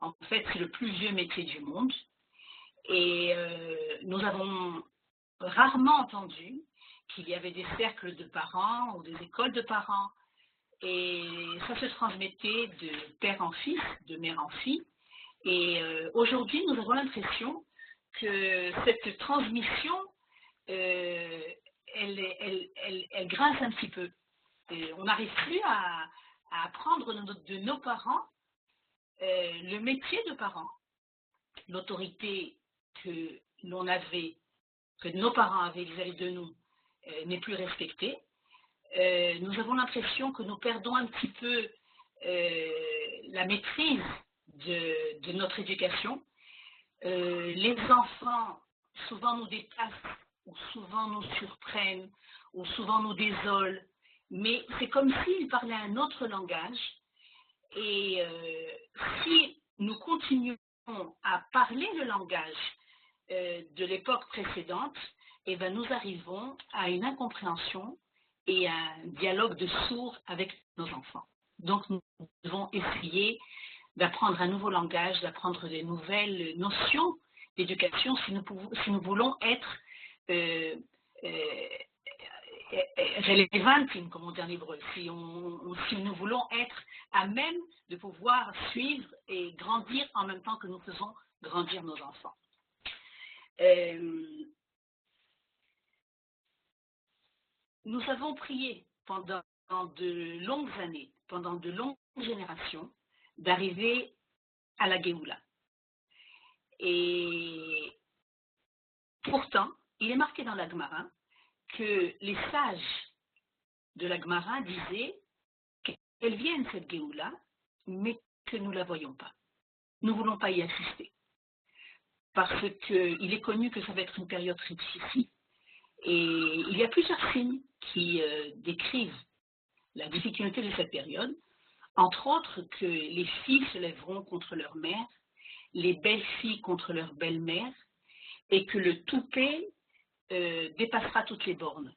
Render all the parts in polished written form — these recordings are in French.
En fait, c'est le plus vieux métier du monde. Et nous avons rarement entendu qu'il y avait des cercles de parents ou des écoles de parents. Et ça se transmettait de père en fils, de mère en fille. Et aujourd'hui, nous avons l'impression que cette transmission, elle grince un petit peu. Et on n'arrive plus à apprendre de nos parents le métier de parents, l'autorité que l'on avait, que nos parents avaient vis-à-vis de nous, n'est plus respectée. Nous avons l'impression que nous perdons un petit peu la maîtrise de notre éducation. Les enfants souvent nous dépassent, ou souvent nous surprennent, ou souvent nous désolent, mais c'est comme s'ils parlaient un autre langage. Et si nous continuons à parler le langage de l'époque précédente, eh ben, nous arrivons à une incompréhension et à un dialogue de sourds avec nos enfants. Donc nous devons essayer d'apprendre un nouveau langage, d'apprendre des nouvelles notions d'éducation si nous voulons être relevanting, comme on dit en hébreu, si nous voulons être à même de pouvoir suivre et grandir en même temps que nous faisons grandir nos enfants. Nous avons prié pendant de longues années, pendant de longues générations, d'arriver à la Géoula. Et pourtant, il est marqué dans la Gemara que les sages de la Gemara disaient qu'elle vienne cette Géoula, mais que nous ne la voyons pas. Nous ne voulons pas y assister. Parce qu'il est connu que ça va être une période très difficile. Et il y a plusieurs signes qui décrivent la difficulté de cette période. Entre autres, que les filles se lèveront contre leur mère, les belles-filles contre leur belle-mère, et que le toupet dépassera toutes les bornes.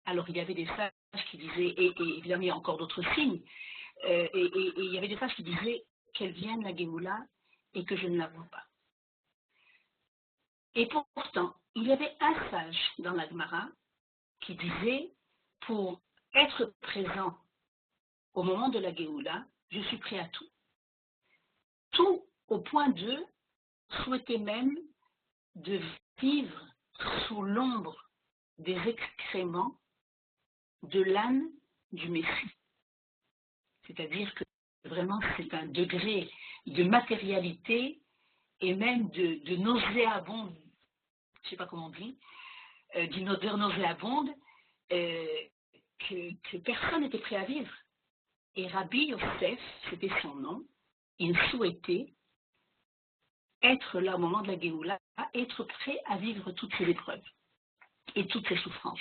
Alors, il y avait des sages qui disaient, et évidemment, il y a encore d'autres signes, et il y avait des sages qui disaient qu'elle vienne la Géoula et que je ne la vois pas. Et pourtant, il y avait un sage dans la Gemara qui disait, pour être présent au moment de la Géoula, je suis prêt à tout. Tout au point de souhaiter même de vivre sous l'ombre des excréments de l'âne du Messie. C'est-à-dire que vraiment c'est un degré de matérialité et même de nauséabonde, je ne sais pas comment on dit, d'une odeur nauséabonde que personne n'était prêt à vivre. Et Rabbi Yosef, c'était son nom, il souhaitait être là au moment de la Géoula, être prêt à vivre toutes ces épreuves et toutes ces souffrances.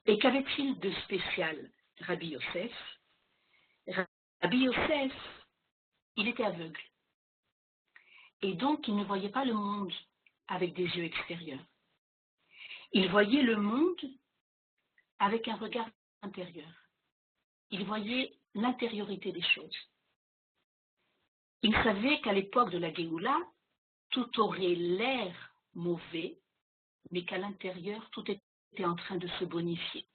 Et qu'avait-il de spécial, Rabbi Yosef? Rabbi Yosef, il était aveugle. Et donc, il ne voyait pas le monde avec des yeux extérieurs. Il voyait le monde avec un regard intérieur. Il voyait l'intériorité des choses. Il savait qu'à l'époque de la Géoula, tout aurait l'air mauvais, mais qu'à l'intérieur, tout était en train de se bonifier.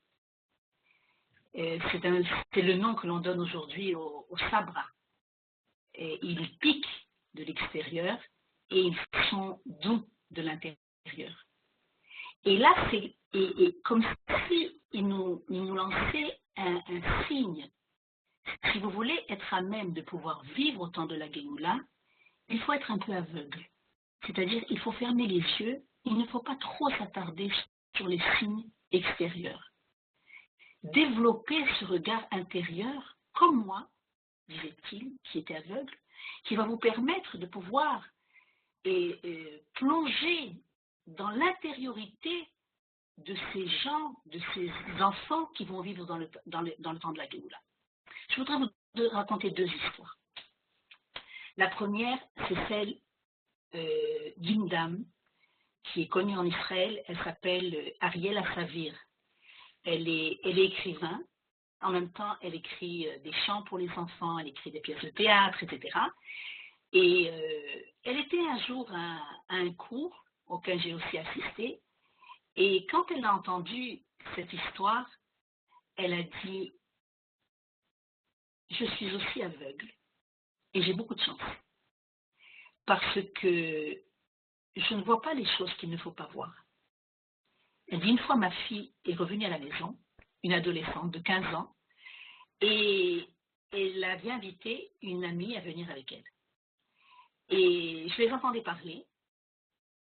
C'est le nom que l'on donne aujourd'hui au sabra. Et ils piquent de l'extérieur et ils sont doux de l'intérieur. Et là, c'est comme si il nous lançait un signe. Si vous voulez être à même de pouvoir vivre au temps de la Géoula, il faut être un peu aveugle. C'est-à-dire, il faut fermer les yeux, il ne faut pas trop s'attarder sur les signes extérieurs. Développer ce regard intérieur, comme moi, disait-il, qui était aveugle, qui va vous permettre de pouvoir plonger dans l'intériorité de ces gens, de ces enfants qui vont vivre dans le temps de la Géoula. Je voudrais vous raconter deux histoires. La première, c'est celle d'une dame qui est connue en Israël. Elle s'appelle Ariel Assavir. Elle est écrivain. En même temps, elle écrit des chants pour les enfants, elle écrit des pièces de théâtre, etc. Et elle était un jour à un cours auquel j'ai aussi assisté. Et quand elle a entendu cette histoire, elle a dit « Je suis aussi aveugle et j'ai beaucoup de chance parce que je ne vois pas les choses qu'il ne faut pas voir. » Elle dit « Une fois, ma fille est revenue à la maison, une adolescente de 15 ans, et elle avait invité une amie à venir avec elle. Et je les entendais parler.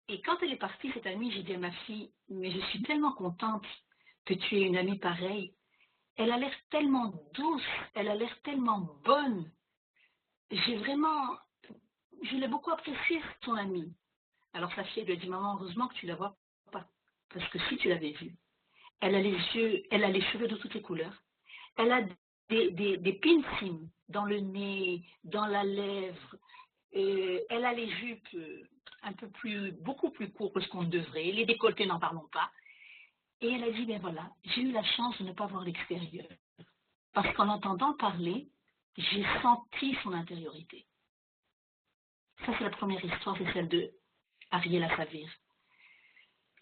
Et quand elle est partie, cette amie, j'ai dit à ma fille, mais je suis tellement contente que tu aies une amie pareille. Elle a l'air tellement douce, elle a l'air tellement bonne. Je l'ai beaucoup appréciée, ton amie. » Alors sa fille lui a dit, maman, heureusement que tu la vois pas. Parce que si tu l'avais vue, elle a les yeux, elle a les cheveux de toutes les couleurs. Elle a des piercings dans le nez, dans la lèvre. Elle a les jupes beaucoup plus courtes que ce qu'on devrait. Les décolletés, n'en parlons pas. Et elle a dit, ben voilà, j'ai eu la chance de ne pas voir l'extérieur. Parce qu'en entendant parler, j'ai senti son intériorité. Ça, c'est la première histoire, c'est celle de Ariel Savir.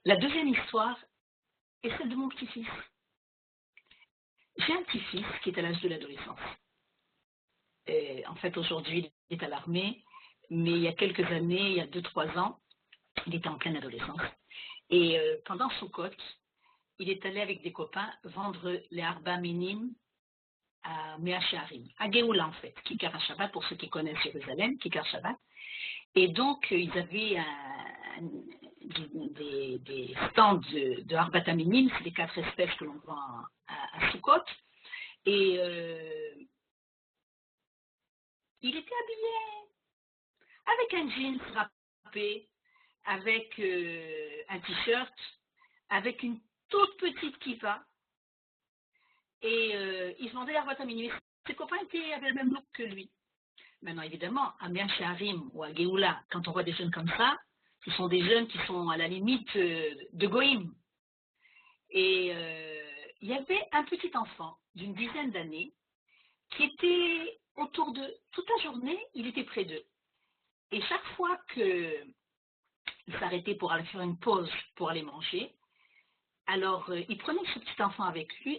La deuxième histoire est celle de mon petit-fils. J'ai un petit-fils qui est à l'âge de l'adolescence. En fait, aujourd'hui, il est à l'armée, mais il y a quelques années, il y a 2-3 ans, il était en pleine adolescence. Et pendant Sukkot, il est allé avec des copains vendre les Arba Minim à Mea Shearim, à Géoula en fait, Kikar Shabbat, pour ceux qui connaissent Jérusalem, Kikar Shabbat. Et donc, ils avaient des stands de Arbat Minim, c'est les 4 espèces que l'on vend à Sukkot. Et il était habillé avec un jeans râpé, avec un t-shirt, avec une toute petite kippa. Et il se vendait l'Arbat à minuit. Ses copains avaient le même look que lui. Maintenant, évidemment, à Mea Shearim ou à Géoula, quand on voit des jeunes comme ça, ce sont des jeunes qui sont à la limite de Goïm. Et il y avait un petit enfant d'une dizaine d'années qui était autour d'eux. Toute la journée, il était près d'eux. Et chaque fois qu'il s'arrêtait pour aller faire une pause pour aller manger, alors il prenait ce petit enfant avec eux,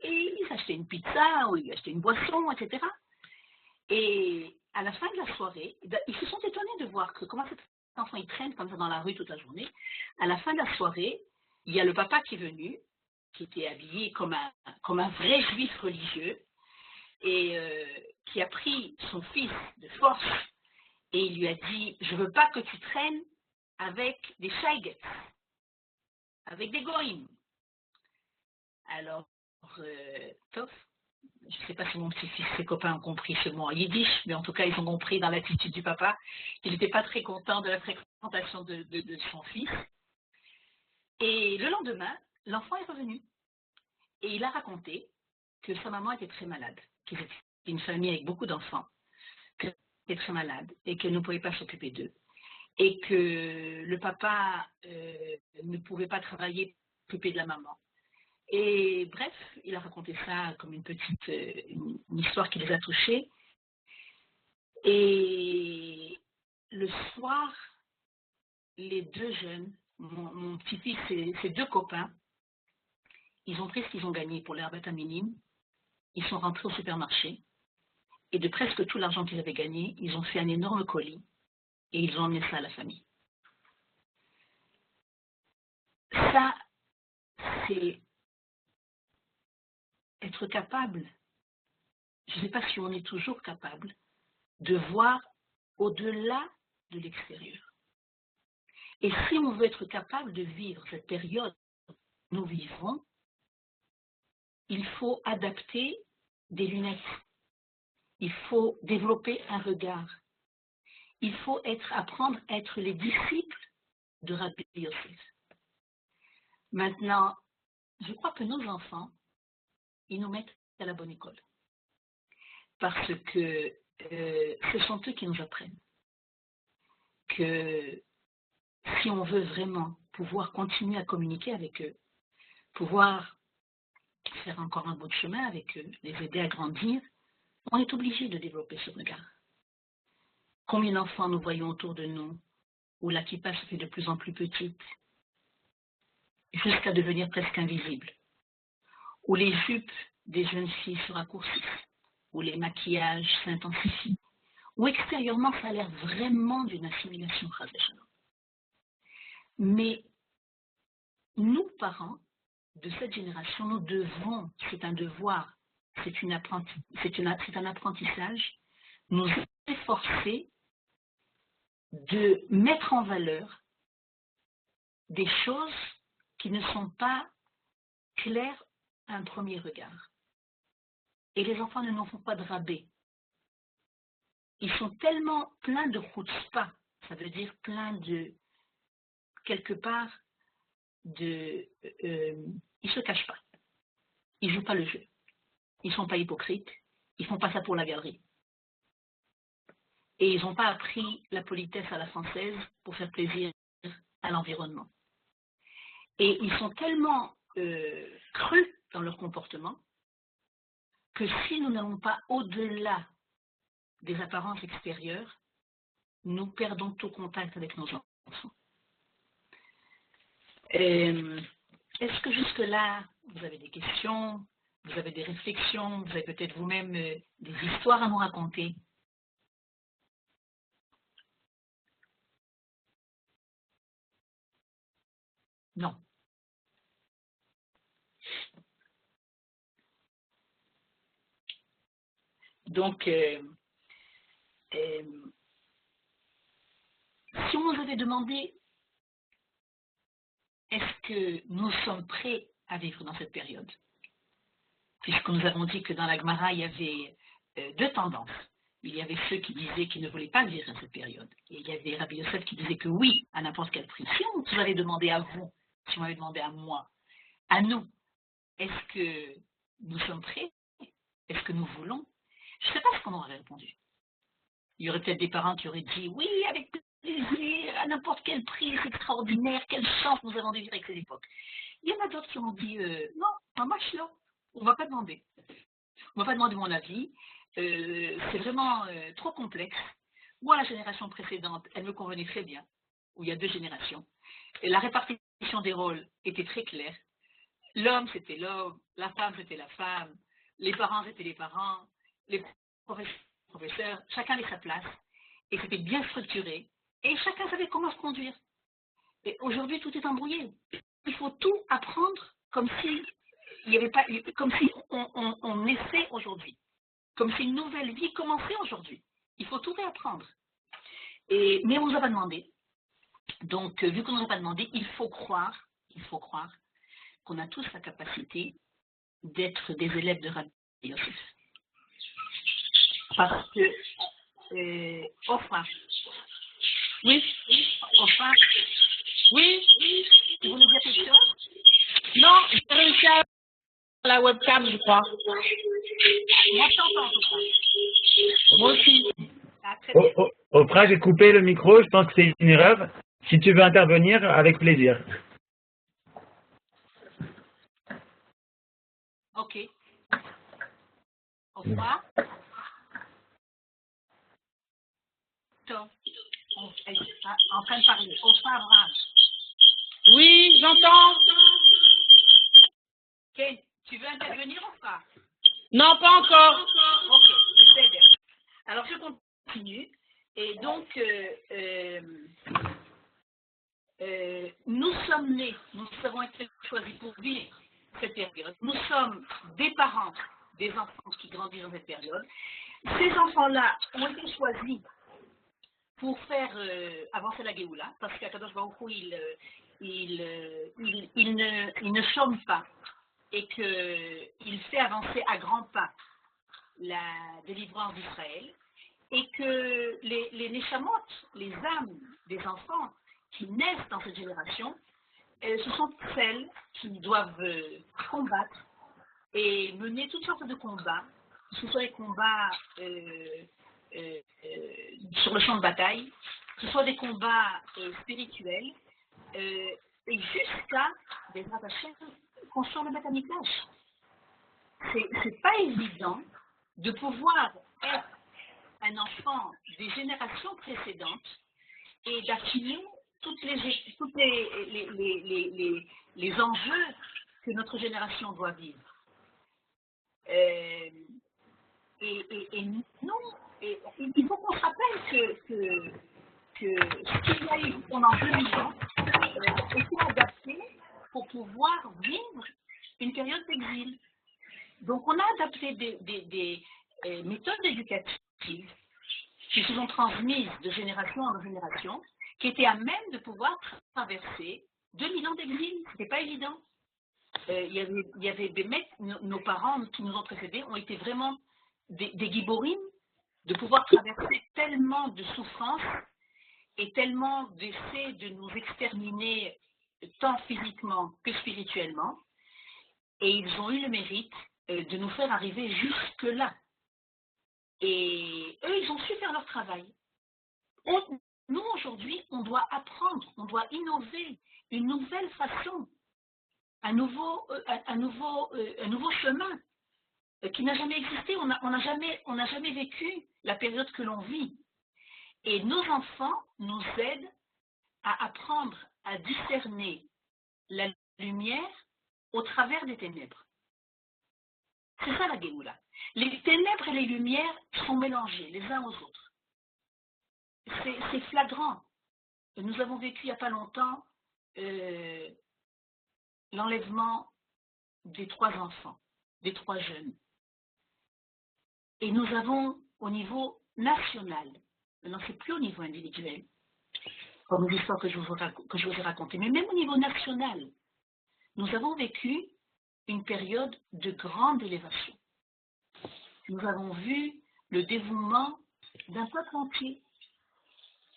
et ils achetaient une pizza ou ils achetaient une boisson, etc. Et à la fin de la soirée, ils se sont étonnés de voir que comment cet enfant il traîne comme ça dans la rue toute la journée. À la fin de la soirée, il y a le papa qui est venu, qui était habillé comme un vrai juif religieux, et qui a pris son fils de force et il lui a dit, je ne veux pas que tu traînes avec des shaïguettes, avec des goïms. Alors, Tof, je ne sais pas si mon petit-fils, ses copains ont compris ce mot en yiddish, mais en tout cas, ils ont compris dans l'attitude du papa qu'il n'était pas très content de la fréquentation de son fils. Et le lendemain, l'enfant est revenu. Et il a raconté que sa maman était très malade, qu'ils étaient une famille avec beaucoup d'enfants, qu'elle était très malade et qu'elle ne pouvait pas s'occuper d'eux. Et que le papa ne pouvait pas travailler, s'occuper de la maman. Et bref, il a raconté ça comme une petite une histoire qui les a touchés. Et le soir, les deux jeunes, mon petit-fils et ses deux copains, ils ont pris ce qu'ils ont gagné pour l'herbe à minime. Ils sont rentrés au supermarché et de presque tout l'argent qu'ils avaient gagné, ils ont fait un énorme colis et ils ont emmené ça à la famille. Ça, c'est être capable, je ne sais pas si on est toujours capable, de voir au-delà de l'extérieur. Et si on veut être capable de vivre cette période que nous vivons, il faut adapter des lunettes. Il faut développer un regard. Il faut apprendre à être les disciples de Rabbi Yosef. Maintenant, je crois que nos enfants, ils nous mettent à la bonne école. Parce que ce sont eux qui nous apprennent que si on veut vraiment pouvoir continuer à communiquer avec eux, pouvoir faire encore un bout de chemin avec eux, les aider à grandir, on est obligé de développer ce regard. Combien d'enfants nous voyons autour de nous, où la kippa se fait de plus en plus petite, jusqu'à devenir presque invisible, où les jupes des jeunes filles se raccourcissent, où les maquillages s'intensifient, où extérieurement ça a l'air vraiment d'une assimilation. Mais nous, parents de cette génération, nous devons, c'est un devoir, c'est un apprentissage, nous efforcer de mettre en valeur des choses qui ne sont pas claires à un premier regard. Et les enfants ne nous font pas de rabais. Ils sont tellement pleins de chutzpah, ça veut dire plein de, quelque part, ils ne se cachent pas. Ils ne jouent pas le jeu. Ils ne sont pas hypocrites. Ils ne font pas ça pour la galerie. Et ils n'ont pas appris la politesse à la française pour faire plaisir à l'environnement. Et ils sont tellement crus dans leur comportement que si nous n'allons pas au-delà des apparences extérieures, nous perdons tout contact avec nos enfants. Est-ce que jusque-là, vous avez des questions, vous avez des réflexions, vous avez peut-être vous-même des histoires à nous raconter? Non. Donc, si on nous avait demandé, est-ce que nous sommes prêts à vivre dans cette période? Puisque nous avons dit que dans la Gemara, il y avait deux tendances. Il y avait ceux qui disaient qu'ils ne voulaient pas vivre dans cette période. Et il y avait Rabbi Yosef qui disait que oui, à n'importe quel prix. Si on vous avait demandé à vous, si on m'avait demandé à moi, à nous, est-ce que nous sommes prêts? Est-ce que nous voulons? Je ne sais pas ce qu'on aurait répondu. Il y aurait peut-être des parents qui auraient dit oui, avec plaisir, à n'importe quel prix, c'est extraordinaire, quelle chance nous avons de vivre avec cette époque. Il y en a d'autres qui ont dit non, pas match là, on ne va pas demander. On ne va pas demander mon avis, c'est vraiment trop complexe. Moi, la génération précédente, elle me convenait très bien, où il y a deux générations. Et la répartition des rôles était très claire. L'homme, c'était l'homme, la femme, c'était la femme, les parents, c'était les parents, les professeurs, chacun avait sa place, et c'était bien structuré, et chacun savait comment se conduire. Et aujourd'hui, tout est embrouillé. Il faut tout apprendre comme si il y avait pas, comme si on naissait aujourd'hui, comme si une nouvelle vie commençait aujourd'hui. Il faut tout réapprendre. Mais on ne nous a pas demandé. Donc, vu qu'on ne nous a pas demandé, il faut croire qu'on a tous la capacité d'être des élèves de Rabbi Yosef. Parce que, Ofa, Oui, Ofa, oui, tu voulais dire quelque chose? non, j'ai réussi à la webcam, je crois. Moi, je t'entends en tout cas. Moi aussi. Ah, très bien. Oprah, j'ai coupé le micro, je pense que c'est une erreur. Si tu veux intervenir, avec plaisir. Ok. Ofa. Elle est en train de parler. Ofa Abraham. Oui, j'entends. Ok. Tu veux intervenir ou pas? Non, pas encore. Ok, je t'aide. Alors, je continue. Et donc, nous sommes nés, nous avons été choisis pour vivre cette période. Nous sommes des parents des enfants qui grandissent dans cette période. Ces enfants-là ont été choisis pour faire avancer la Géoula, parce qu'Akadosh Baruch Hu, il ne chôme pas et qu'il fait avancer à grands pas la délivrance d'Israël, et que les neshamot, les âmes des enfants qui naissent dans cette génération, ce sont celles qui doivent combattre et mener toutes sortes de combats, que ce soit des combats sur le champ de bataille, que ce soit des combats spirituels, et jusqu'à des rattachés construire le Beth Amikdash. C'est pas évident de pouvoir être un enfant des générations précédentes et d'affiner toutes les enjeux que notre génération doit vivre. Et nous, il faut qu'on se rappelle que ce qu'il y a eu pendant 2000 ans était adapté pour pouvoir vivre une période d'exil. Donc on a adapté des méthodes éducatives qui se sont transmises de génération en génération, qui étaient à même de pouvoir traverser 2000 ans d'exil. Ce n'était pas évident. Il y avait des mecs, nos parents qui nous ont précédés ont été vraiment des giborim, de pouvoir traverser tellement de souffrances et tellement d'essais de nous exterminer tant physiquement que spirituellement. Et ils ont eu le mérite de nous faire arriver jusque-là. Et eux, ils ont su faire leur travail. Nous, aujourd'hui, on doit apprendre, on doit innover une nouvelle façon, un nouveau chemin qui n'a jamais existé. On n'a jamais vécu la période que l'on vit. Et nos enfants nous aident à apprendre à discerner la lumière au travers des ténèbres. C'est ça la Géoula. Les ténèbres et les lumières sont mélangées les uns aux autres. C'est flagrant. Nous avons vécu il n'y a pas longtemps l'enlèvement des 3 enfants, des 3 jeunes. Et nous avons au niveau national, maintenant c'est plus au niveau individuel, comme l'histoire que je vous ai racontée, mais même au niveau national, nous avons vécu une période de grande élévation. Nous avons vu le dévouement d'un peuple entier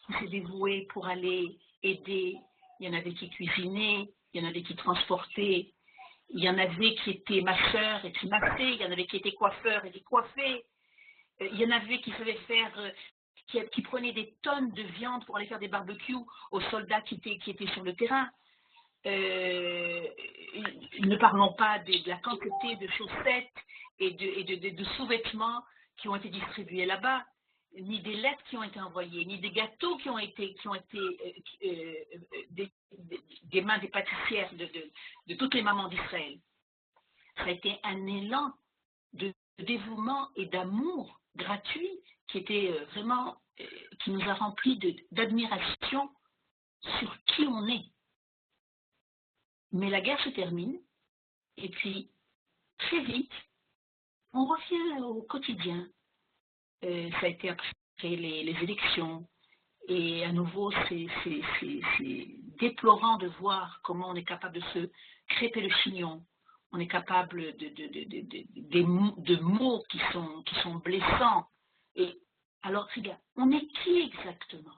qui s'est dévoué pour aller aider. Il y en avait qui cuisinaient, il y en avait qui transportaient, il y en avait qui étaient masseurs et qui massaient, il y en avait qui étaient coiffeurs et qui coiffaient, il y en avait qui savaient faire, qui prenaient des tonnes de viande pour aller faire des barbecues aux soldats qui étaient sur le terrain. Ne parlons pas de la quantité de chaussettes et de sous-vêtements qui ont été distribués là-bas, ni des lettres qui ont été envoyées, ni des gâteaux qui ont été des mains des pâtissières de toutes les mamans d'Israël. Ça a été un élan de dévouement et d'amour gratuit qui était vraiment, qui nous a remplis d'admiration sur qui on est. Mais la guerre se termine, et puis, très vite, on revient au quotidien. Ça a été après les élections, et à nouveau, c'est déplorant de voir comment on est capable de se crêper le chignon. On est capable de mots qui sont blessants. Et alors, regarde, on est qui exactement?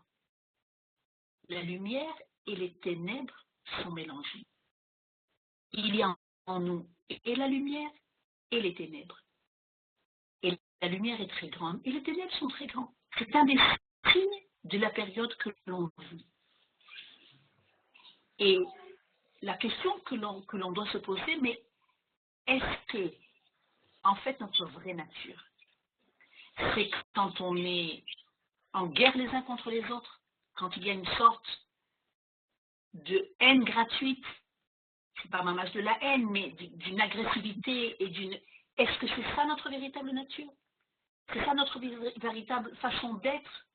La lumière et les ténèbres sont mélangées. Il y a en nous et la lumière et les ténèbres. Et la lumière est très grande et les ténèbres sont très grands. C'est un des signes de la période que l'on vit. Et la question que l'on doit se poser, mais est-ce que, en fait, notre vraie nature, c'est quand on est en guerre les uns contre les autres, quand il y a une sorte de haine gratuite, c'est pas mamage de la haine, mais d'une agressivité et d'une... Est-ce que c'est ça notre véritable nature? C'est ça notre véritable façon d'être?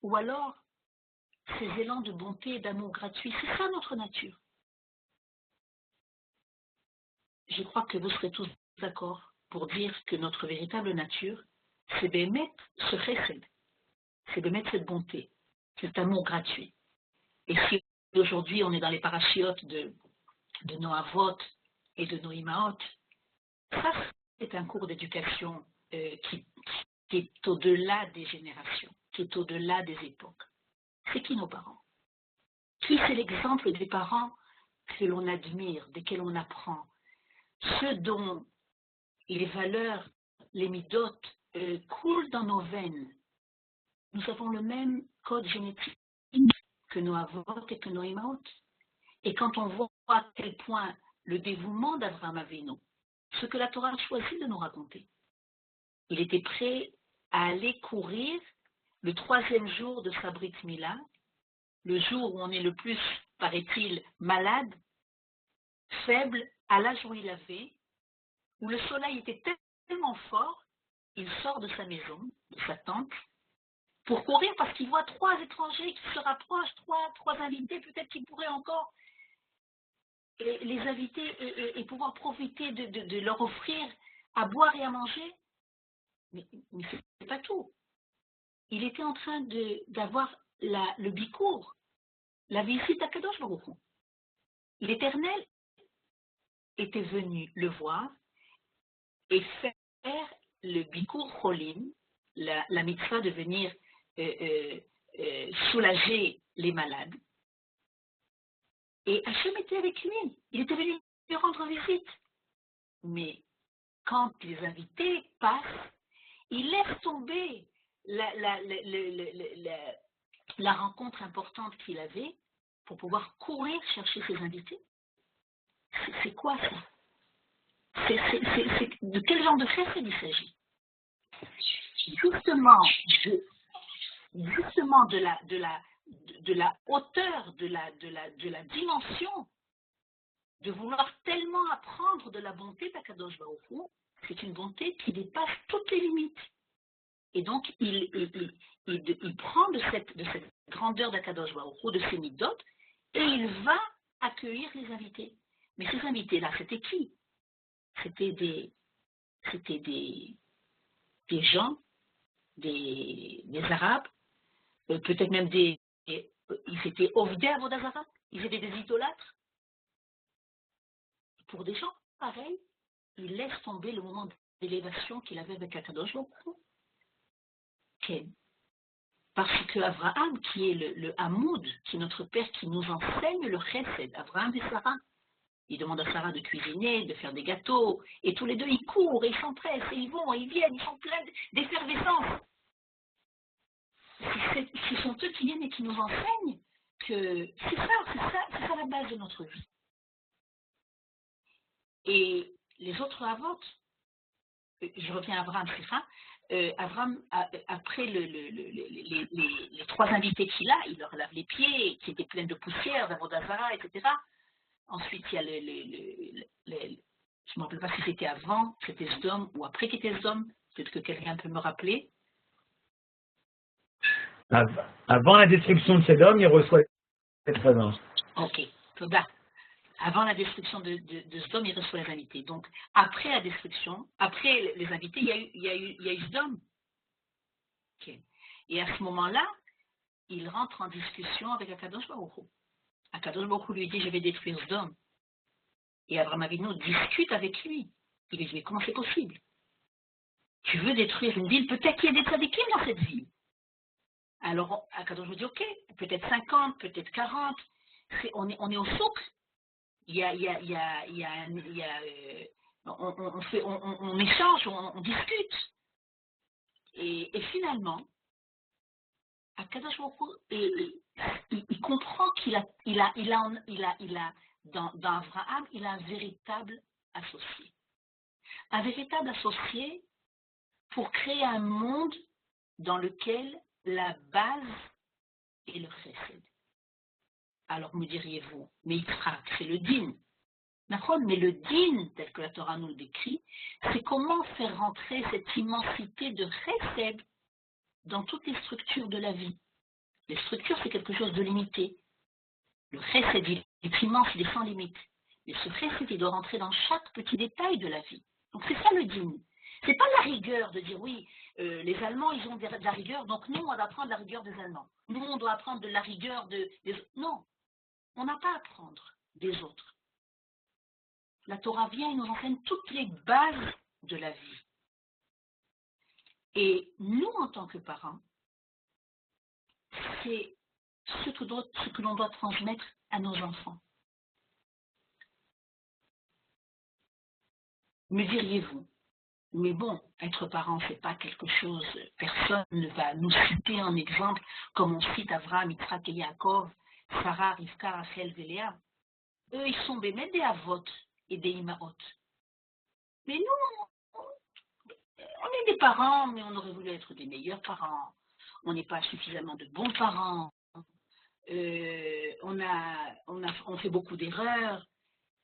Ou alors, ces élans de bonté et d'amour gratuit, c'est ça notre nature? Je crois que vous serez tous d'accord pour dire que notre véritable nature, c'est d'émettre ce chesed, c'est d'émettre cette bonté, cet amour gratuit. Et si aujourd'hui on est dans les parachiotes de nos avot et de nos imaot, ça c'est un cours d'éducation qui est au-delà des générations, qui est au-delà des époques. C'est qui nos parents? Qui c'est l'exemple des parents que l'on admire, desquels on apprend? Ceux dont les valeurs, les midotes coulent dans nos veines. Nous avons le même code génétique que nos avot et que nos imaot. Et quand on voit à quel point le dévouement d'Abraham Avinu, ce que la Torah a choisi de nous raconter, il était prêt à aller courir le 3e jour de sa Brit Mila, le jour où on est le plus, paraît-il, malade, faible, à l'âge où il avait, où le soleil était tellement fort, il sort de sa maison, de sa tente, pour courir parce qu'il voit 3 étrangers qui se rapprochent, trois invités peut-être qui pourraient encore les inviter et pouvoir profiter de leur offrir à boire et à manger. Mais ce n'est pas tout. Il était en train d'avoir le bikour, la visite à Kadosh Baruch Hu. L'Éternel était venu le voir et faire le bikour cholim, la mitzvah de venir soulager les malades. Et Hachem était avec lui. Il était venu lui rendre visite. Mais quand les invités passent, il laisse tomber la rencontre importante qu'il avait pour pouvoir courir chercher ses invités. C'est quoi ça? De quel genre de chesed il s'agit? Justement de la hauteur, de la dimension, de vouloir tellement apprendre de la bonté d'Akadosh Baruch Hu, c'est une bonté qui dépasse toutes les limites. Et donc, il prend de cette grandeur d'Akadosh Baruch Hu, de ses midot, et il va accueillir les invités. Mais ces invités-là, c'était qui? C'était des gens, des Arabes, peut-être même ils étaient Ovdei Avodazara, ils étaient des idolâtres. Pour des gens pareils, il laisse tomber le moment d'élévation qu'il avait avec Akadosh Baruch Hu. Okay. Parce que Abraham, qui est le Hamoud, qui est notre père, qui nous enseigne le chesed, Abraham et Sarah, il demande à Sarah de cuisiner, de faire des gâteaux, et tous les deux ils courent, et ils s'empressent, et ils vont, et ils viennent, ils sont pleins d'effervescence. Ce sont eux qui viennent et qui nous enseignent que c'est ça la base de notre vie. Et les autres avotes, je reviens à Abraham, c'est ça, Abraham, après les 3 invités qu'il a, il leur lave les pieds, qui étaient pleins de poussière, d'Avodazara, etc. Ensuite, il y a je ne me rappelle pas si c'était avant, c'était Sdom, ou après qu'il était Sdom, peut-être que quelqu'un peut me rappeler. Avant la destruction de Sodome, il reçoit cette présence. Ok, Toda. Avant la destruction de Sodome, il reçoit les invités. Donc, après la destruction, après les invités, il y a eu Sodome. Okay. Et à ce moment-là, il rentre en discussion avec Akadosh Baruch Hu. Akadosh Baruch Hu lui dit, je vais détruire Sodome. Et Abraham Avinu discute avec lui. Il lui dit, mais comment c'est possible? Tu veux détruire une ville? Peut-être qu'il y a des tzadikim dans cette ville. Alors, Akadosh Baruch Hu dit, ok, peut-être 50, peut-être 40. On est au souk. On échange, on discute. Et finalement, Akadosh Baruch Hu, il comprend qu'il a dans Abraham, il a un véritable associé. Un véritable associé pour créer un monde dans lequel la base est le chesed. Alors me diriez-vous, mais Yitzhak, c'est le din. Mais le din, tel que la Torah nous le décrit, c'est comment faire rentrer cette immensité de chesed dans toutes les structures de la vie. Les structures, c'est quelque chose de limité. Le chesed, il est immense, il est sans limite. Mais ce chesed, il doit rentrer dans chaque petit détail de la vie. Donc c'est ça le din. C'est pas la rigueur de dire oui, les Allemands, ils ont de la rigueur, donc nous, on doit apprendre la rigueur des Allemands. Nous, on doit apprendre de la rigueur des autres. Non, on n'a pas à apprendre des autres. La Torah vient et nous enseigne toutes les bases de la vie. Et nous, en tant que parents, c'est ce que l'on doit transmettre à nos enfants. Me diriez-vous, mais bon, être parent, c'est pas quelque chose, personne ne va nous citer en exemple, comme on cite Avraham, Yitzhak et Yaakov, Sarah, Rivka, Rachel, Léa. Eux, ils sont des avot et des imarot. Mais nous, On est des parents, mais on aurait voulu être des meilleurs parents. On n'est pas suffisamment de bons parents. On fait beaucoup d'erreurs.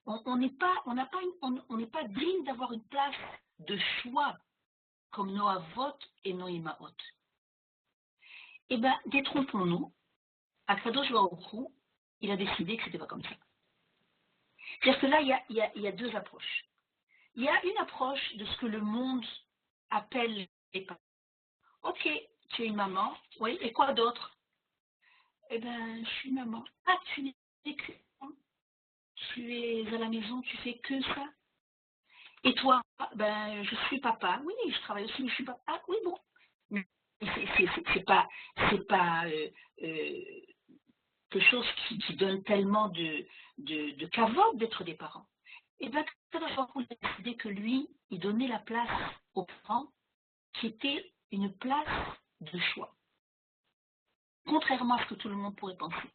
On n'est pas digne d'avoir une place de choix comme nos avot et nos imaot. Eh bien, détrompons-nous. Akadosh Baruch Hu, il a décidé que ce n'était pas comme ça. C'est-à-dire que là, il y a deux approches. Il y a une approche de ce que le monde appelle les parents. Ok, tu es une maman, oui, et quoi d'autre? Eh bien, je suis maman. Ah, tu n'es que maman. Tu es à la maison, tu fais que ça. Et toi? Ben, je suis papa. Oui, je travaille aussi, mais je suis papa. Ah, oui, bon. Mais c'est pas quelque chose qui donne tellement de kavod d'être des parents. Et bien, Kadosh Baruch Hu a décidé que lui, il donnait la place aux parents qui était une place de choix. Contrairement à ce que tout le monde pourrait penser.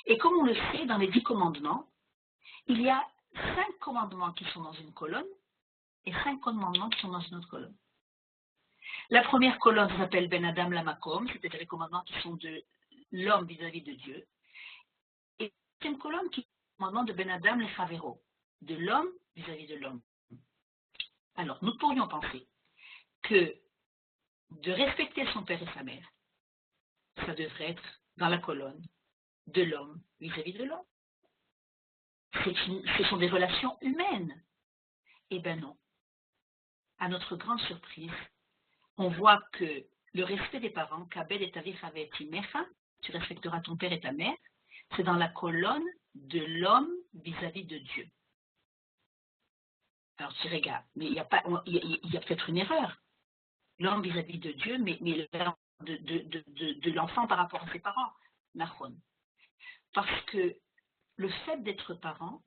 Et comme on le sait, dans les 10 commandements, il y a 5 commandements qui sont dans une colonne et 5 commandements qui sont dans une autre colonne. La première colonne s'appelle Ben Adam Lamakom, c'est-à-dire les commandements qui sont de l'homme vis-à-vis de Dieu. Et la deuxième colonne qui est le commandement de Ben Adam le Chavero, de l'homme vis-à-vis de l'homme. Alors, nous pourrions penser que de respecter son père et sa mère, ça devrait être dans la colonne de l'homme vis-à-vis de l'homme. Ce sont des relations humaines. Eh bien non. À notre grande surprise, on voit que le respect des parents, Kabed et Avich Havet Imecha, tu respecteras ton père et ta mère, c'est dans la colonne de l'homme vis-à-vis de Dieu. Alors tu regardes, mais il y a peut-être une erreur. L'homme vis-à-vis de Dieu, mais de l'enfant par rapport à ses parents. Nahon. Parce que le fait d'être parent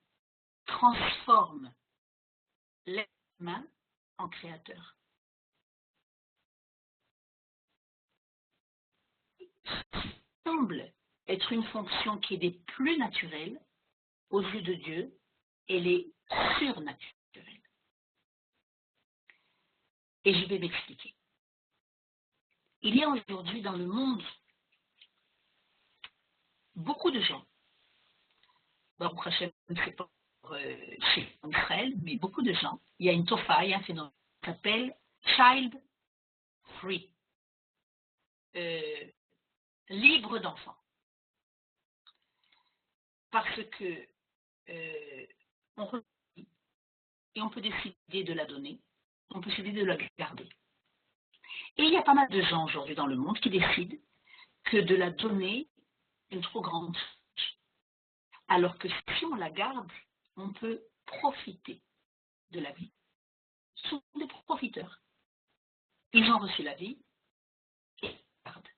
transforme l'être humain en créateur. Ça semble être une fonction qui est des plus naturelles aux yeux de Dieu, elle est surnaturelle. Et je vais m'expliquer. Il y a aujourd'hui dans le monde beaucoup de gens, Baruch Hashem, c'est pas chez Israël, mais beaucoup de gens, il y a une tofa, il y a un phénomène qui s'appelle child free, libre d'enfant. Parce que on reçoit et on peut décider de la donner, on peut décider de la garder. Et il y a pas mal de gens aujourd'hui dans le monde qui décident que de la donner est une trop grande chose. Alors que si on la garde, on peut profiter de la vie. Ce sont des profiteurs. Ils ont reçu la vie et ils la gardent.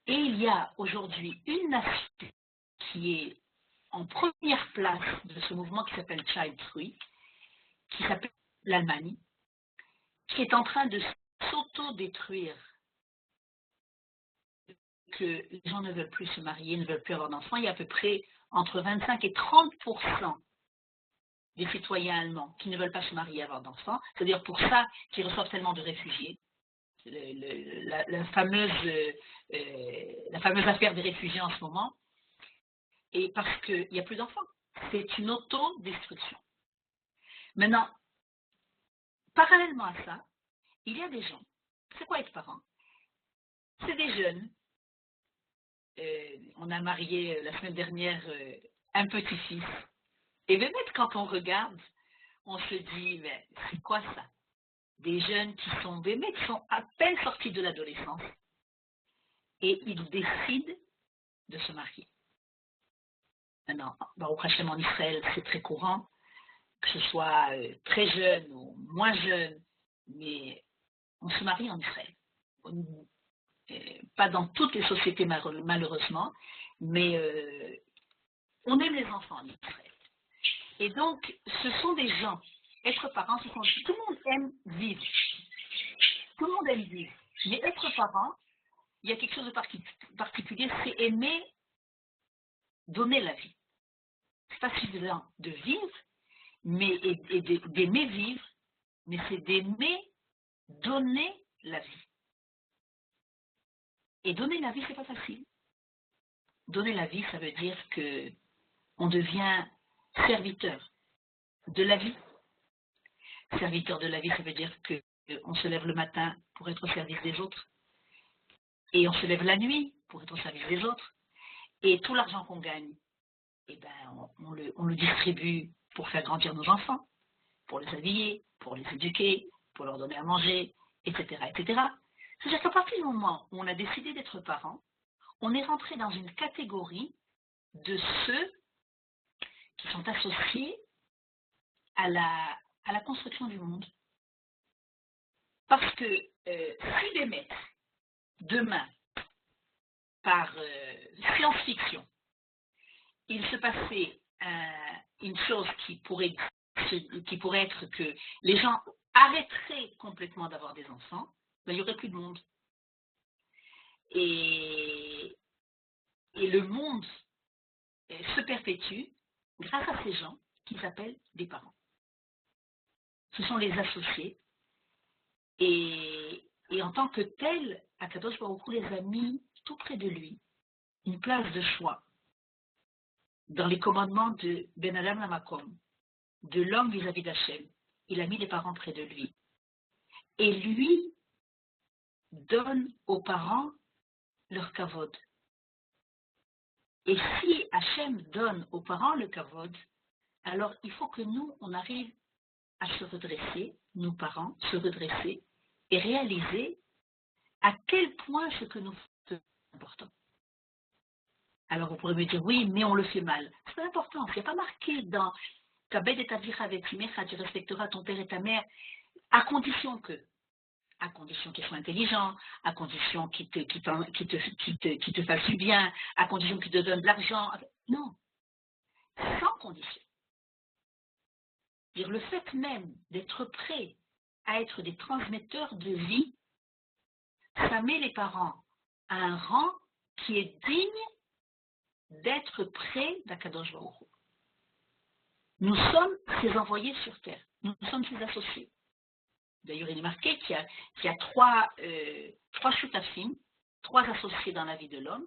Et il y a aujourd'hui une nation qui est en première place de ce mouvement qui s'appelle Child Free, qui s'appelle l'Allemagne, qui est en train de s'auto-détruire, que les gens ne veulent plus se marier, ne veulent plus avoir d'enfants. Il y a à peu près entre 25 et 30% des citoyens allemands qui ne veulent pas se marier et avoir d'enfants. C'est-à-dire pour ça qu'ils reçoivent tellement de réfugiés. La fameuse affaire des réfugiés en ce moment. Et parce qu'il n'y a plus d'enfants. C'est une autodestruction. Maintenant, parallèlement à ça, il y a des gens. C'est quoi être parent? C'est des jeunes. On a marié la semaine dernière un petit-fils. Et même quand on regarde, on se dit, mais c'est quoi ça? Des jeunes qui sont à peine sortis de l'adolescence. Et ils décident de se marier. Maintenant, Baruch Hashem en Israël, c'est très courant, que ce soit très jeune ou moins jeune, mais on se marie en Israël. Pas dans toutes les sociétés malheureusement, mais on aime les enfants en Israël. Et donc, ce sont des gens, être parents, tout le monde aime vivre. Tout le monde aime vivre. Mais être parent, il y a quelque chose de particulier, c'est aimer donner la vie. C'est pas suffisant de vivre, mais d'aimer vivre, mais c'est d'aimer donner la vie. Et donner la vie, c'est pas facile. Donner la vie, ça veut dire que on devient serviteur de la vie. Serviteur de la vie, ça veut dire qu'on se lève le matin pour être au service des autres. Et on se lève la nuit pour être au service des autres. Et tout l'argent qu'on gagne, eh ben, on le distribue pour faire grandir nos enfants, pour les habiller, pour les éduquer, pour leur donner à manger, etc. etc. C'est-à-dire qu'à partir du moment où on a décidé d'être parents, on est rentré dans une catégorie de ceux qui sont associés à la construction du monde. Parce que si les maîtres, demain, par science-fiction, il se passait une chose qui pourrait être que les gens arrêteraient complètement d'avoir des enfants, ben, il n'y aurait plus de monde. Et le monde se perpétue grâce à ces gens qui s'appellent des parents. Ce sont les associés. Et en tant que tel, Akadosh Baruch Hu les a mis tout près de lui, une place de choix dans les commandements de Ben Adam Lamakom, de l'homme vis-à-vis d'Hachem. Il a mis les parents près de lui. Et lui donne aux parents leur kavod. Et si Hachem donne aux parents le kavod, alors il faut que nous, on arrive à se redresser, nous parents, se redresser et réaliser à quel point ce que nous faisons est important. Alors vous pourrez me dire, oui, mais on le fait mal. C'est important, il n'y a pas marqué dans Kabed et Avira avec Imecha, tu respecteras ton père et ta mère, à condition qu'ils soient intelligents, à condition qu'ils te fassent du bien, à condition qu'ils te donnent de l'argent. Non, sans condition. Le fait même d'être prêt à être des transmetteurs de vie, ça met les parents à un rang qui est digne d'être près d'Akadosh Baruch Hu. Nous sommes ses envoyés sur terre, nous sommes ses associés. D'ailleurs, il est marqué qu'il y a trois shutafim, trois associés dans la vie de l'homme,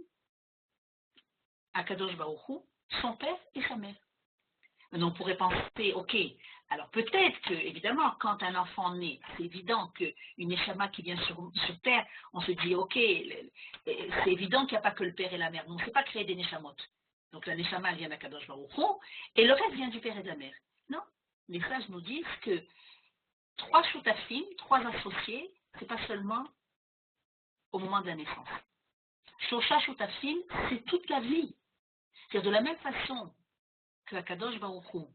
Akadosh Baruch Hu, son père et sa mère. Mais on pourrait penser, ok, alors peut-être que, évidemment, quand un enfant naît, c'est évident qu'une neshama qui vient sur terre, on se dit, ok, c'est évident qu'il n'y a pas que le père et la mère. On ne sait pas créer des neshamot. Donc la neshama, elle vient d'Akadosh Baruch Hu, et le reste vient du père et de la mère. Non, les sages nous disent que trois shutafim, trois associés, c'est pas seulement au moment de la naissance. Shosha shutafim, c'est toute la vie. C'est-à-dire de la même façon que Akadosh Baruch Hu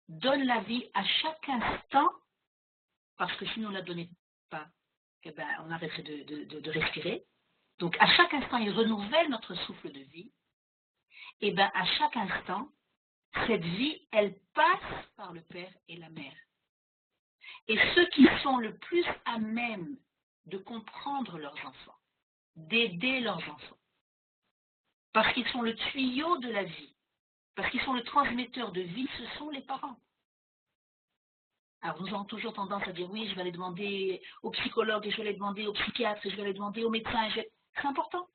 donne la vie à chaque instant, parce que si nous ne la donnons pas, eh ben, on arrêterait de respirer. Donc à chaque instant, il renouvelle notre souffle de vie. Et bien à chaque instant, cette vie, elle passe par le père et la mère. Et ceux qui sont le plus à même de comprendre leurs enfants, d'aider leurs enfants, parce qu'ils sont le tuyau de la vie, parce qu'ils sont le transmetteur de vie, ce sont les parents. Alors nous avons toujours tendance à dire, oui, je vais aller demander au psychologue, et je vais aller demander au psychiatre, et je vais aller demander au médecin. C'est important.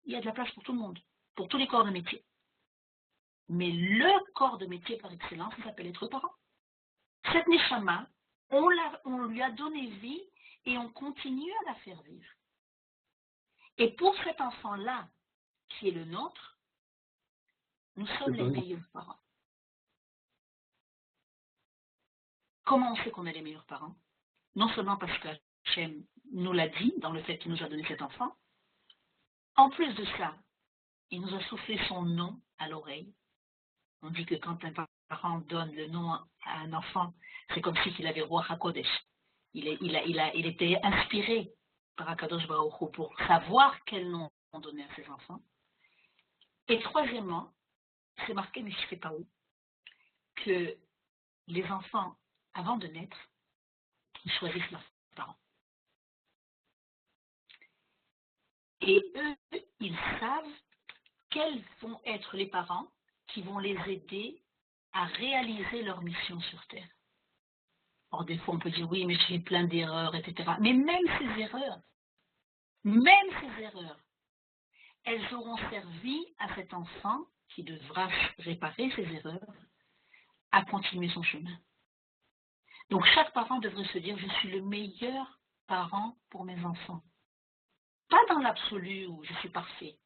Il y a de la place pour tout le monde, pour tous les corps de métier. Mais le corps de métier par excellence, il s'appelle être parent. Cette neshama, on lui a donné vie et on continue à la faire vivre. Et pour cet enfant-là, qui est le nôtre, nous sommes les meilleurs parents. Comment on sait qu'on est les meilleurs parents? Non seulement parce que Hachem nous l'a dit dans le fait qu'il nous a donné cet enfant, en plus de ça, il nous a soufflé son nom à l'oreille. On dit que quand un parent donne le nom à un enfant, c'est comme s'il avait roi HaKodesh. Il était inspiré par Akadosh Baruch Hu pour savoir quel nom on donnait à ses enfants. Et troisièmement, c'est marqué, mais je ne sais pas où, que les enfants, avant de naître, ils choisissent leurs parents. Et eux, ils savent quels vont être les parents qui vont les aider à réaliser leur mission sur Terre. Or, des fois, on peut dire, oui, mais j'ai plein d'erreurs, etc. Mais même ces erreurs, elles auront servi à cet enfant qui devra réparer ses erreurs, à continuer son chemin. Donc, chaque parent devrait se dire, je suis le meilleur parent pour mes enfants. Pas dans l'absolu où je suis parfait.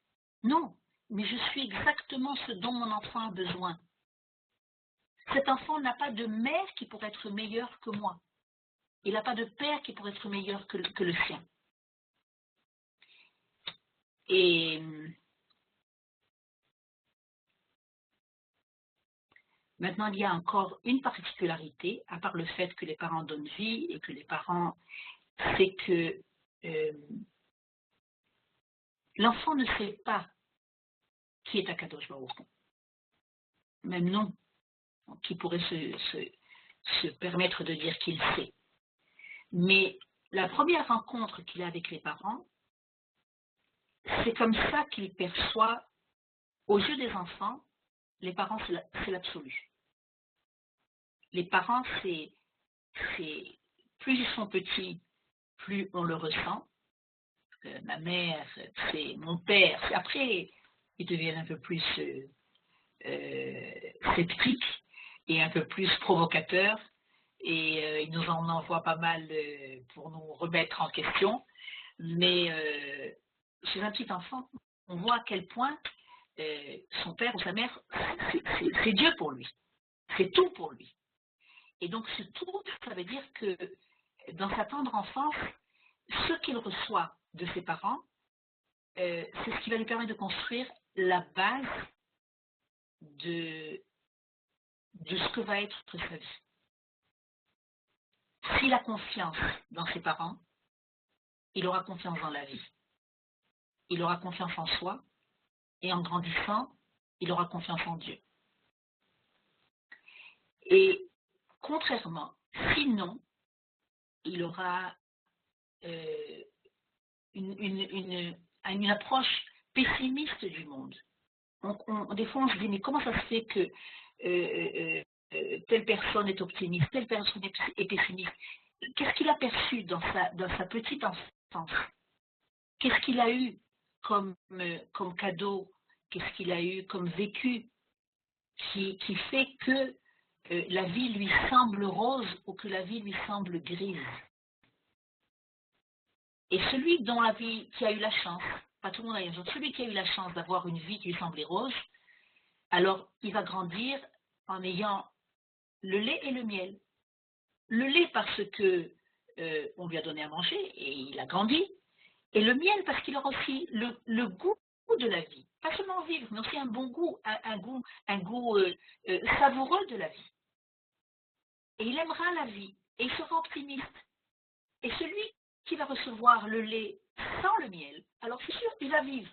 Non, mais je suis exactement ce dont mon enfant a besoin. Cet enfant n'a pas de mère qui pourrait être meilleure que moi. Il n'a pas de père qui pourrait être meilleur que le sien. Et maintenant, il y a encore une particularité, à part le fait que les parents donnent vie et que les parents, c'est que l'enfant ne sait pas qui est Akadosh Baruch Hu. Même non, qui pourrait se permettre de dire qu'il sait. Mais la première rencontre qu'il a avec les parents, c'est comme ça qu'il perçoit, aux yeux des enfants, les parents, c'est l'absolu. Les parents, c'est plus ils sont petits, plus on le ressent. Ma mère, c'est mon père. Après, ils deviennent un peu plus sceptiques et un peu plus provocateurs. Et ils nous en envoient pas mal pour nous remettre en question. Mais chez un petit enfant, on voit à quel point son père ou sa mère, c'est Dieu pour lui. C'est tout pour lui. Et donc ce tout, ça veut dire que dans sa tendre enfance, ce qu'il reçoit de ses parents, c'est ce qui va lui permettre de construire la base de ce que va être sa vie. S'il a confiance dans ses parents, il aura confiance dans la vie. Il aura confiance en soi, et en grandissant, il aura confiance en Dieu. Et contrairement, sinon, il aura une approche pessimiste du monde. Des fois, on se dit, mais comment ça se fait que telle personne est optimiste, telle personne est pessimiste? Qu'est-ce qu'il a perçu dans sa petite enfance? Qu'est-ce qu'il a eu comme cadeau? Qu'est-ce qu'il a eu comme vécu qui fait que la vie lui semble rose ou que la vie lui semble grise? Et celui dont la vie, qui a eu la chance, pas tout le monde a eu, celui qui a eu la chance d'avoir une vie qui lui semblait rose, alors il va grandir en ayant le lait et le miel. Le lait parce que on lui a donné à manger et il a grandi, et le miel parce qu'il aura aussi le goût de la vie. Pas seulement vivre, mais aussi un bon goût, un goût savoureux de la vie. Et il aimera la vie, et il sera optimiste. Et celui qui va recevoir le lait sans le miel, alors c'est sûr, il va vivre,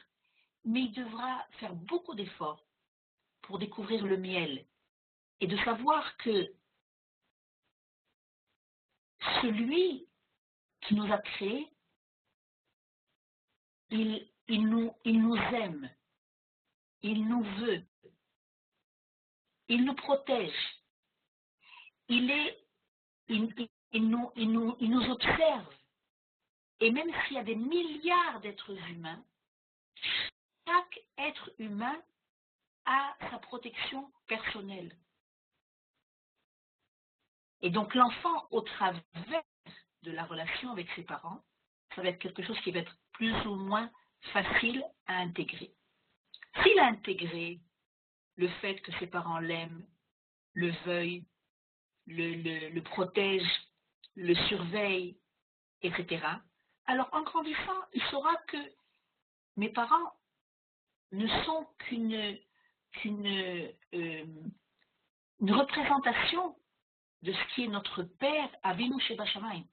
mais il devra faire beaucoup d'efforts pour découvrir le miel et de savoir que celui qui nous a créés, il nous aime, il nous veut, il nous protège, il nous observe. Et même s'il y a des milliards d'êtres humains, chaque être humain a sa protection personnelle. Et donc l'enfant, au travers de la relation avec ses parents, ça va être quelque chose qui va être plus ou moins facile à intégrer. S'il a intégré le fait que ses parents l'aiment, le veuillent, le protègent, le surveillent, etc., alors en grandissant, il saura que mes parents ne sont qu'une représentation de ce qui est notre Père Avinu Sheba Shamayim.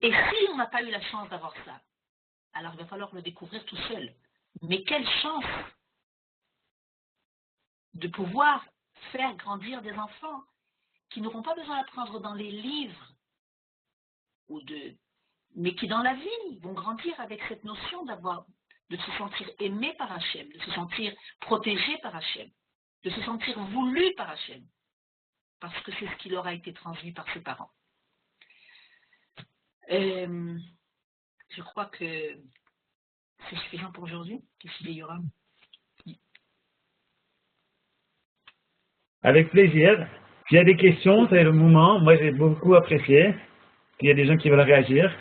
Et si on n'a pas eu la chance d'avoir ça, alors il va falloir le découvrir tout seul. Mais quelle chance de pouvoir faire grandir des enfants qui n'auront pas besoin d'apprendre dans les livres, mais qui dans la vie vont grandir avec cette notion de se sentir aimé par Hachem, de se sentir protégé par Hachem, de se sentir voulu par Hachem. parce que c'est ce qui leur a été transmis par ses parents. Je crois que c'est suffisant pour aujourd'hui. Qu'est-ce qu'il y aura? Avec plaisir. S'il y a des questions, c'est le moment. Moi, j'ai beaucoup apprécié. Il y a des gens qui veulent réagir.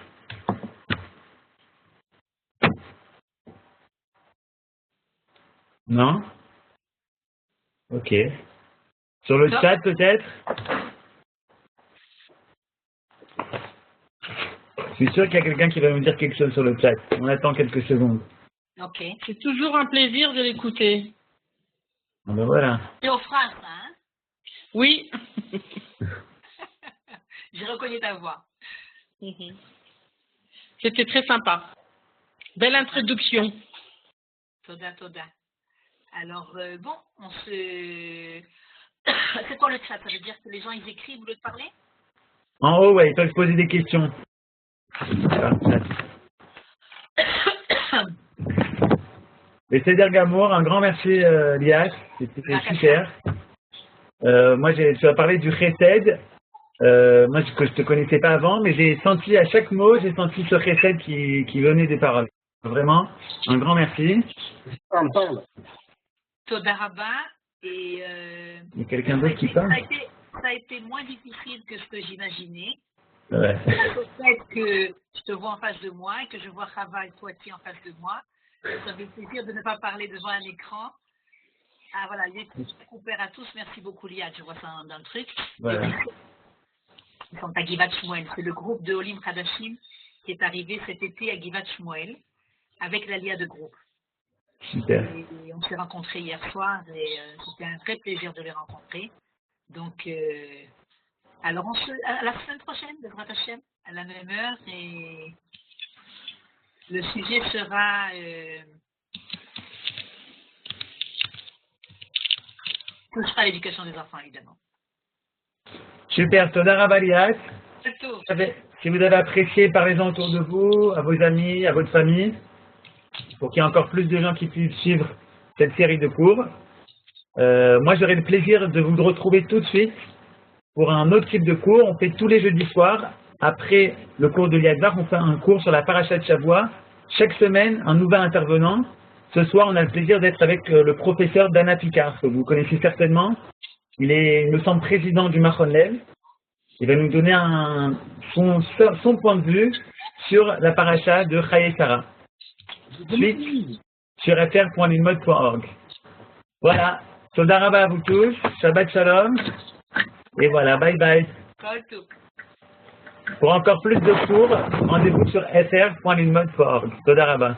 Non? Ok. Sur le chat, peut-être? Je suis sûr qu'il y a quelqu'un qui va me dire quelque chose sur le chat. On attend quelques secondes. Ok. C'est toujours un plaisir de l'écouter. Ah ben voilà. C'est au France, hein? Oui. J'ai reconnu ta voix. C'était très sympa. Belle introduction. Toda, toda. Alors, bon, on se... C'est quoi le chat? Ça veut dire que les gens, ils écrivent au lieu de parler? En haut, ouais, ils peuvent poser des questions. Et Céder Gamour, un grand merci, Lias. C'était super. Moi, tu as parlé du chesed. Moi, que je te connaissais pas avant, mais j'ai senti à chaque mot, j'ai senti ce chesed qui venait des paroles. Vraiment, un grand merci. Toda Rabba. Et il y a quelqu'un d'autre qui parle? Ça a été moins difficile que ce que j'imaginais. Ouais. Le fait que je te vois en face de moi et que je vois Chava et toi qui en face de moi, ça fait plaisir de ne pas parler devant un écran. Ah voilà, coupère à tous, merci beaucoup Liad, je vois ça dans le truc. Voilà. Ils sont à Givat Shmuel, c'est le groupe de Olim Hadashim qui est arrivé cet été à Givat Shmuel avec la Lia de groupe. Super. Et on s'est rencontrés hier soir et c'était un vrai plaisir de les rencontrer. Donc, alors à la semaine prochaine, de Brat Hashem, à la même heure, et le sujet sera touchera à l'éducation des enfants, évidemment. Super, Toda Rabba Lias. C'est tout. Si vous avez apprécié, parlez-en autour de vous, à vos amis, à votre famille, pour qu'il y ait encore plus de gens qui puissent suivre cette série de cours. Moi, j'aurai le plaisir de vous retrouver tout de suite pour un autre type de cours. On fait tous les jeudis soirs. Après le cours de Liadvar, on fait un cours sur la Parashat de Shavua. Chaque semaine, un nouvel intervenant. Ce soir, on a le plaisir d'être avec le professeur Dana Picard, que vous connaissez certainement. Il me semble, président du Machon Lev. Il va nous donner son point de vue sur la Parashat de Chaye Sarah. Suite sur fr.lilmod.org. Voilà. Toda Rabba à vous tous. Shabbat Shalom. Et voilà, bye bye. Pour encore plus de cours, rendez-vous sur fr.lilmod.org. Toda Rabba.